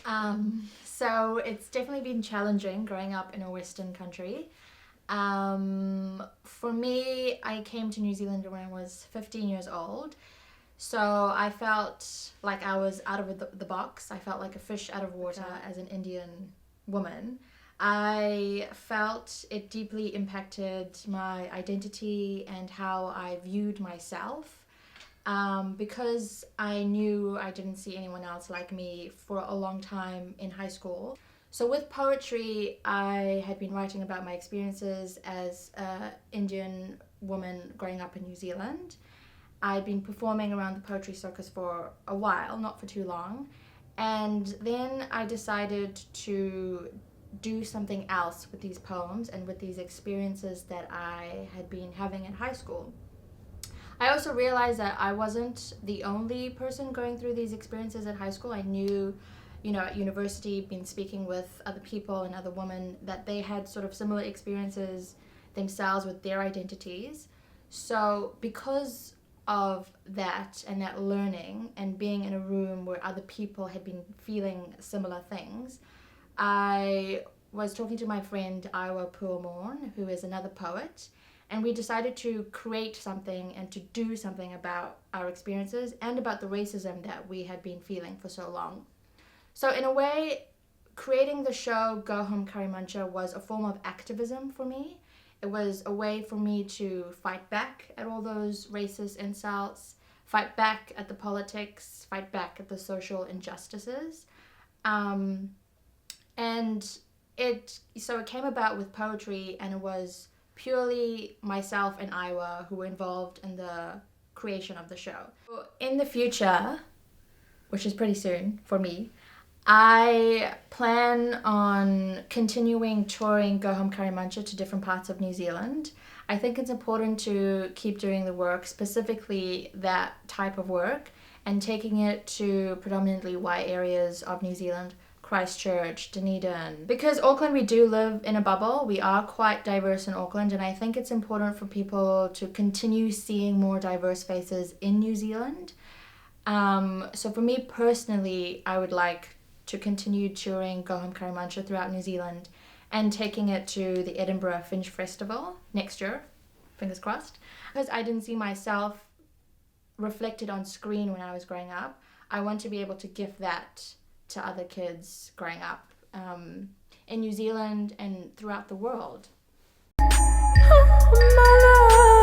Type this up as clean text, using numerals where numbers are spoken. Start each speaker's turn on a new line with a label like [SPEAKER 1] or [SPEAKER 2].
[SPEAKER 1] So it's definitely been challenging growing up in a Western country. For me, I came to New Zealand when I was 15 years old. So I felt like I was out of the box. I felt like a fish out of water as an Indian woman. I felt it deeply impacted my identity and how I viewed myself, because I knew I didn't see anyone else like me for a long time in high school. So with poetry, I had been writing about my experiences as an Indian woman growing up in New Zealand. I'd been performing around the poetry circus for a while, not for too long. And then I decided to do something else with these poems and with these experiences that I had been having in high school. I also realized that I wasn't the only person going through these experiences at high school. I knew, at university, been speaking with other people and other women, that they had sort of similar experiences themselves with their identities. So because of that and that learning and being in a room where other people had been feeling similar things, I was talking to my friend Iowa Puamorn, who is another poet, and we decided to create something and to do something about our experiences and about the racism that we had been feeling for so long. So in a way, creating the show Go Home Curry Muncha was a form of activism for me. It was a way for me to fight back at all those racist insults, fight back at the politics, fight back at the social injustices. Um, and it came about with poetry, and it was purely myself and Iowa who were involved in the creation of the show. In the future, which is pretty soon for me, I plan on continuing touring Go Home Curry Muncha to different parts of New Zealand. I think it's important to keep doing the work, specifically that type of work, and taking it to predominantly white areas of New Zealand, Christchurch, Dunedin. Because Auckland, we do live in a bubble. We are quite diverse in Auckland, and I think it's important for people to continue seeing more diverse faces in New Zealand. So for me personally, I would like to continue touring Go Home Curry Muncha throughout New Zealand and taking it to the Edinburgh Fringe Festival next year, fingers crossed. Because I didn't see myself reflected on screen when I was growing up, I want to be able to give that to other kids growing up in New Zealand and throughout the world. Oh, my love.